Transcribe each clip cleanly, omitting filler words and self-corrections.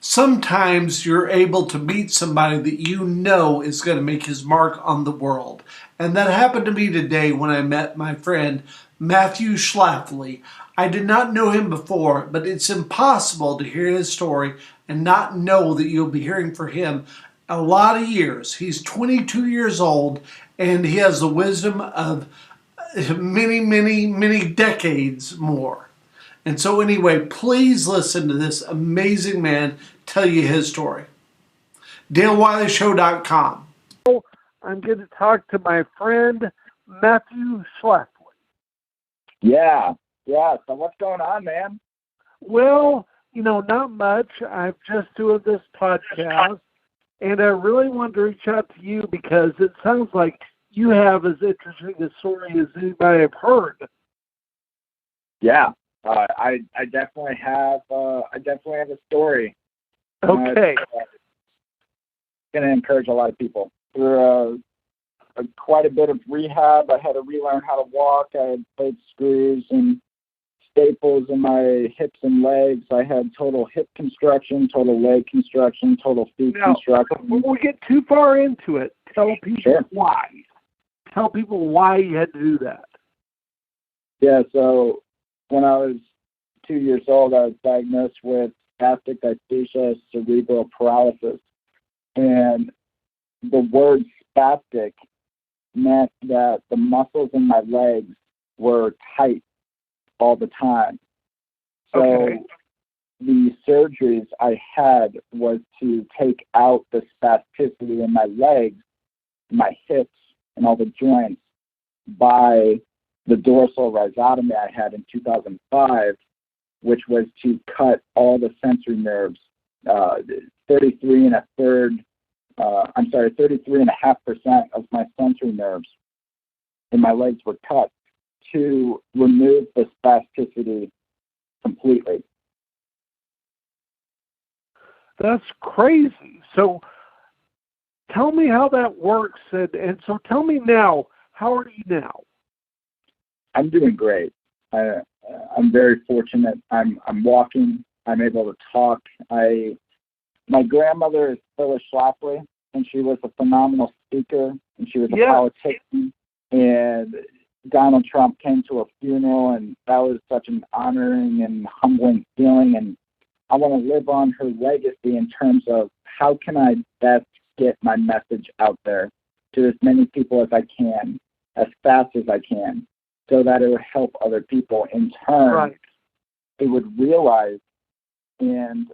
sometimes you're able to meet somebody that you know is going to make his mark on the world. And that happened to me today when I met my friend Matthew Schlafly. I did not know him before, but it's impossible to hear his story and not know that you'll be hearing from him a lot of years. He's 22 years old and he has the wisdom of many, many, many decades more. And so anyway, please listen to this amazing man tell you his story. DaleWileyShow.com. I'm going to talk to my friend Matthew Schlafly. Yeah. So what's going on, man? Well, not much. I'm just doing this podcast, and I really wanted to reach out to you because it sounds like you have as interesting a story as anybody I've heard. Yeah, I definitely have. I definitely have a story. Okay. Going to encourage a lot of people through quite a bit of rehab. I had to relearn how to walk. I had plate screws and staples in my hips and legs. I had total hip construction, total leg construction, total feet construction. Before we get too far into it, tell people why. Tell people why you had to do that. Yeah, so when I was 2 years old, I was diagnosed with spastic dysphagia, cerebral paralysis. And the word spastic meant that the muscles in my legs were tight all the time. So the surgeries I had was to take out the spasticity in my legs, my hips, and all the joints by the dorsal rhizotomy I had in 2005, which was to cut all the sensory nerves, 33.5% of my sensory nerves in my legs were cut to remove the spasticity completely. That's crazy. So tell me how that works. And so tell me now, how are you now? I'm doing great. I'm very fortunate. I'm walking. I'm able to talk. My grandmother is Phyllis Schlafly, and she was a phenomenal speaker, and she was a politician. And Donald Trump came to a funeral, and that was such an honoring and humbling feeling. And I want to live on her legacy in terms of how can I best get my message out there to as many people as I can, as fast as I can, so that it would help other people. In turn, they would realize and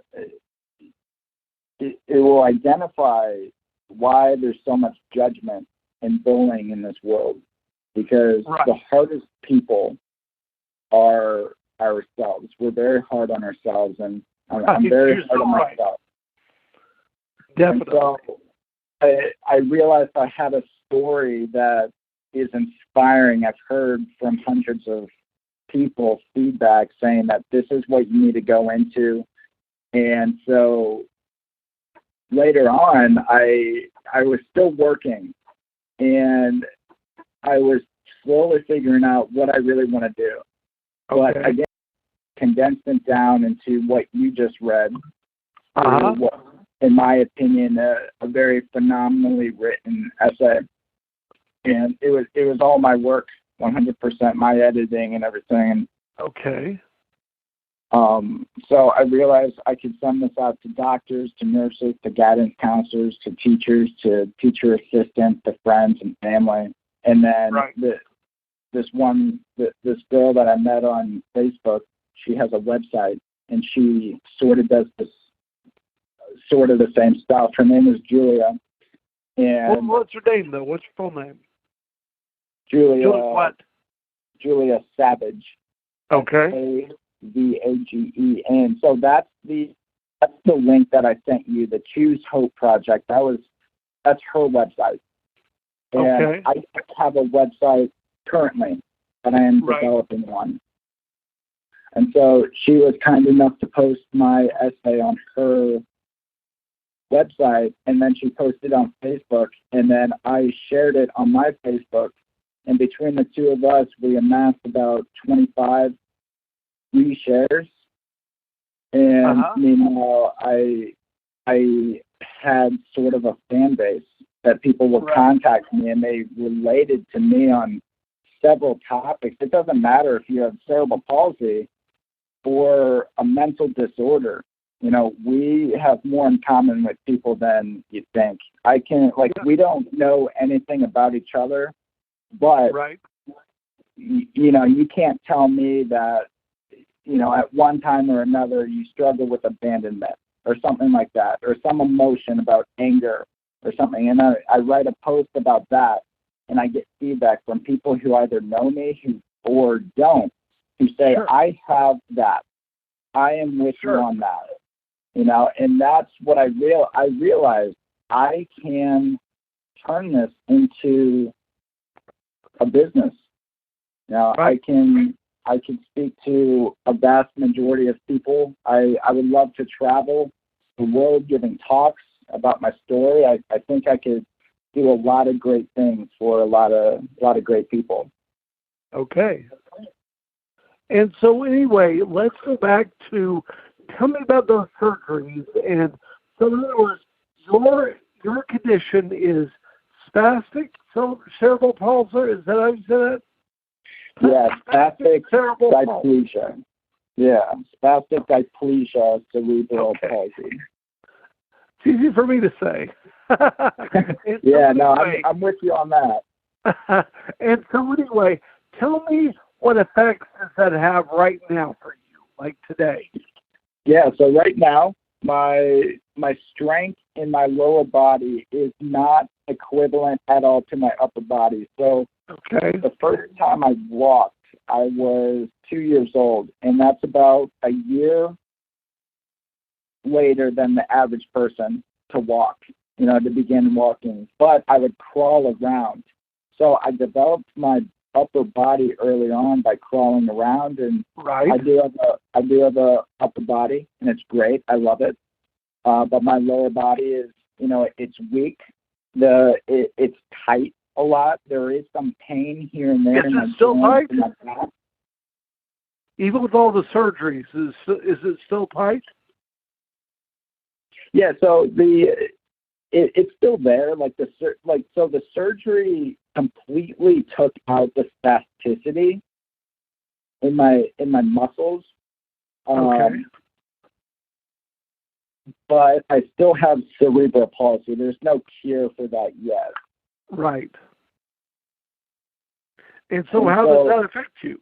it will identify why there's so much judgment and bullying in this world. Because the hardest people are ourselves. We're very hard on ourselves, and I'm very hard on myself. Definitely. And so I realized I had a story that is inspiring. I've heard from hundreds of people feedback saying that this is what you need to go into. And so later on, I was still working, and I was slowly figuring out what I really want to do. But again, condensed it down into what you just read. What, in my opinion, a very phenomenally written essay. And it was all my work, 100%, my editing and everything. So I realized I could send this out to doctors, to nurses, to guidance counselors, to teachers, to teacher assistants, to friends and family. And then this girl that I met on Facebook, she has a website, and she sort of does this, sort of the same stuff. Her name is Julia. And what's her name, though? What's her full name? Julia what? Julia Savage. Okay. Savage. And so that's the link that I sent you, the Choose Hope Project. That's her website. And I have a website currently, but I am developing one. And so she was kind enough to post my essay on her website, and then she posted on Facebook, and then I shared it on my Facebook. And between the two of us, we amassed about 25 reshares. And meanwhile, I I had sort of a fan base that people would contact me, and they related to me on several topics. It doesn't matter if you have cerebral palsy or a mental disorder. You know, we have more in common with people than you think. We don't know anything about each other, but, you know, you can't tell me that, you know, at one time or another you struggle with abandonment or something like that, or some emotion about anger or something. And I write a post about that, and I get feedback from people who either know me or don't, who say, I have that. I am with you on that. You know, and that's what I realized. I can turn this into a business. Now, I can speak to a vast majority of people. I would love to travel the world giving talks about my story. I think I could do a lot of great things for a lot of great people. Okay. And so anyway, let's go back to, tell me about those surgeries. And so in other words, your condition is spastic cerebral palsy. Is that how you say that? Yeah, spastic cerebral diplegia. Palsy. Yeah, spastic diplegia cerebral palsy. It's easy for me to say. Yeah, no, I'm with you on that. And so anyway, tell me what effects does that have right now for you, like today? Yeah, so right now, my strength in my lower body is not equivalent at all to my upper body. So the first time I walked, I was 2 years old, and that's about a year later than the average person to walk, you know, to begin walking. But I would crawl around. So I developed my upper body early on by crawling around, and I do have a upper body, and it's great. I love it. But my lower body is, you know, it's weak. It's tight a lot. There is some pain here and there. Is it still tight? Even with all the surgeries, is it still tight? Yeah. So it's still there. So the surgery completely took out the spasticity in my muscles. But I still have cerebral palsy. There's no cure for that yet. Right. And so how does that affect you?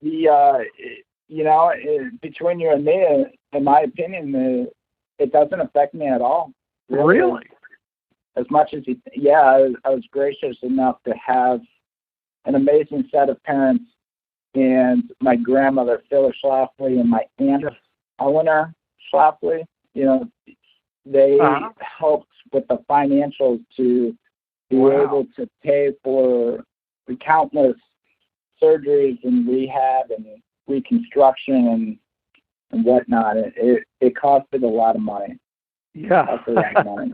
You know, between you and me, in my opinion, it doesn't affect me at all. Really? As much as I was gracious enough to have an amazing set of parents, and my grandmother Phyllis Schlafly and my aunt Eleanor Schlafly. You know, they helped with the financials to be able to pay for the countless surgeries and rehab and reconstruction and whatnot. It costed a lot of money. Yeah. It costed a lot of money.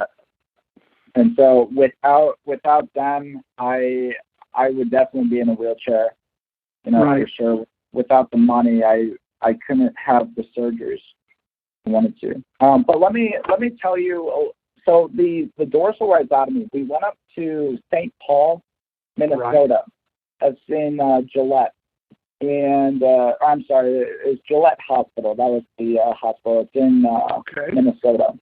And so without them, I would definitely be in a wheelchair, you know, for sure. Without the money, I couldn't have the surgeries I wanted to. But let me tell you. So the dorsal rhizotomy, we went up to St. Paul, Minnesota. That's in Gillette, and I'm sorry, it's Gillette Hospital. That was the hospital. It's in Minnesota,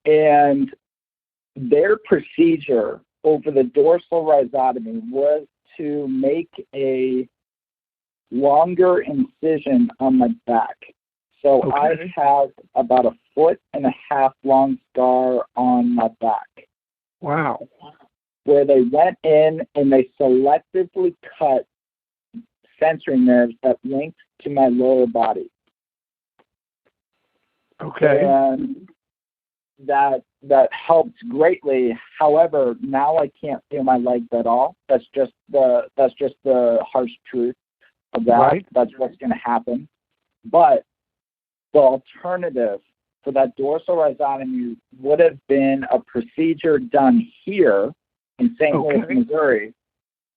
and their procedure over the dorsal rhizotomy was to make a longer incision on my back. So I have about 1.5 foot long scar on my back. Wow. Where they went in and they selectively cut sensory nerves that linked to my lower body. Okay. And that helped greatly. However, now I can't feel my legs at all. That's just the harsh truth of that. Right. That's what's going to happen. But the alternative for that dorsal rhizotomy would have been a procedure done here in St. Louis, Missouri,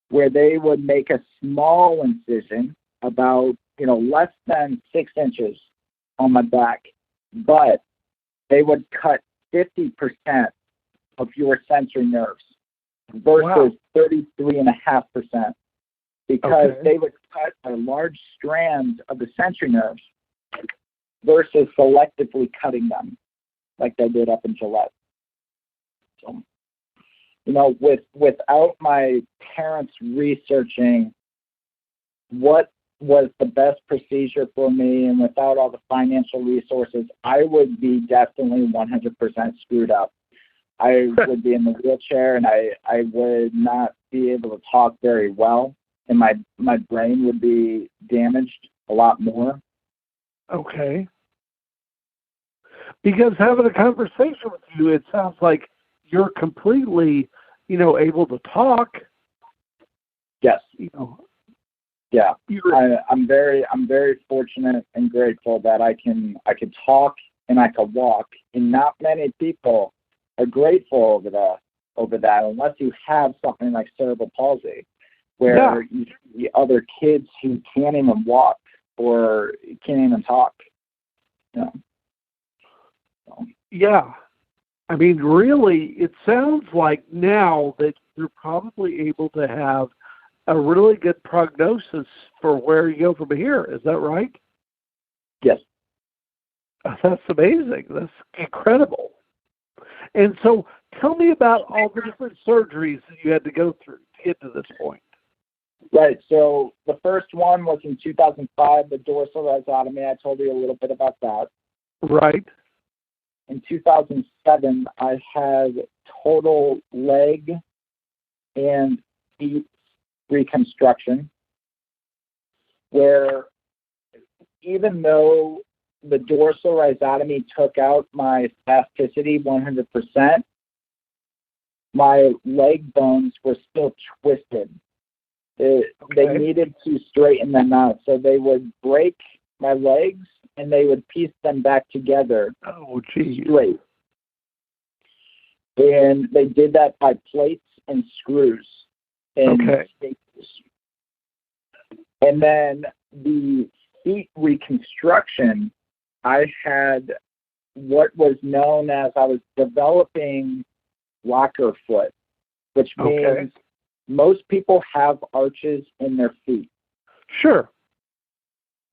where they would make a small incision about, less than 6 inches on my back. But they would cut 50% of your sensory nerves versus 33.5%, because they would cut a large strand of the sensory nerves versus selectively cutting them like they did up in Gillette. So, you know, without my parents researching what was the best procedure for me, and without all the financial resources, I would be definitely 100% screwed up. I would be in the wheelchair, and I would not be able to talk very well, and my brain would be damaged a lot more. Okay. Because having a conversation with you, it sounds like you're completely, you know, able to talk. Yes. You know. Yeah. I'm very fortunate and grateful that I can talk and I can walk, and not many people are grateful over that unless you have something like cerebral palsy, where you see other kids who can't even walk or can't even talk. You know. So. Yeah. I mean, really, it sounds like now that you're probably able to have a really good prognosis for where you go from here. Is that right? Yes. That's amazing. That's incredible. And so tell me about all the different surgeries that you had to go through to get to this point. Right. So the first one was in 2005, the dorsal rhizotomy. I told you a little bit about that. Right. In 2007, I had total leg and feet reconstruction, where even though the dorsal rhizotomy took out my spasticity 100%, my leg bones were still twisted. They needed to straighten them out. So they would break my legs and they would piece them back together straight. And they did that by plates and screws and staples. And then the feet reconstruction, I had what was known as, I was developing rocker foot, which means most people have arches in their feet. Sure.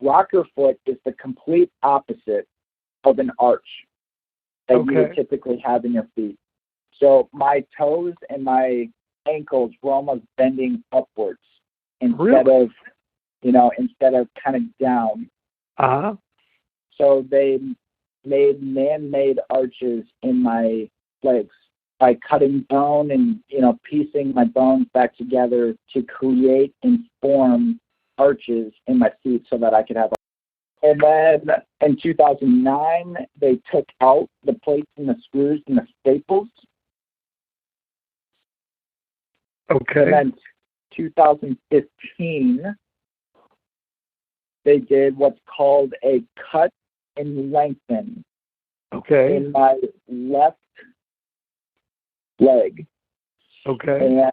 Rocker foot is the complete opposite of an arch that you would typically have in your feet. So my toes and my ankles were almost bending upwards instead of kind of down. Uh-huh. So they made man-made arches in my legs by cutting bone and, piecing my bones back together to create and form arches in my feet so that I could have. And then in 2009, they took out the plates and the screws and the staples. Okay. And then 2015, they did what's called a cut and lengthen in my left leg. Okay. And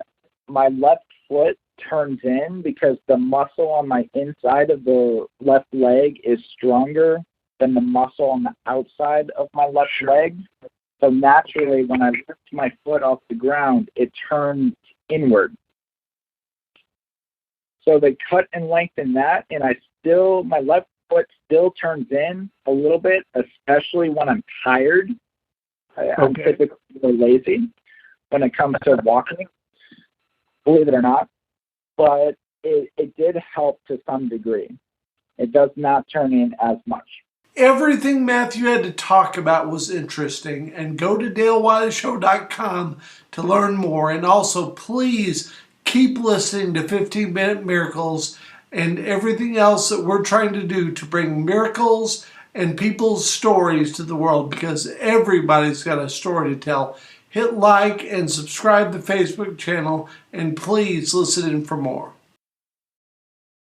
my left foot turns in because the muscle on my inside of the left leg is stronger than the muscle on the outside of my left leg. So naturally, when I lift my foot off the ground, it turns inward. So they cut and lengthen that, and my left foot still turns in a little bit, especially when I'm tired. I'm typically lazy when it comes to walking, believe it or not. But it did help to some degree. It does not turn in as much. Everything Matthew had to talk about was interesting, and go to DaleWileyShow.com to learn more. And also, please keep listening to 15-Minute Miracles and everything else that we're trying to do to bring miracles and people's stories to the world, because everybody's got a story to tell. Hit like and subscribe to the Facebook channel, and please listen in for more.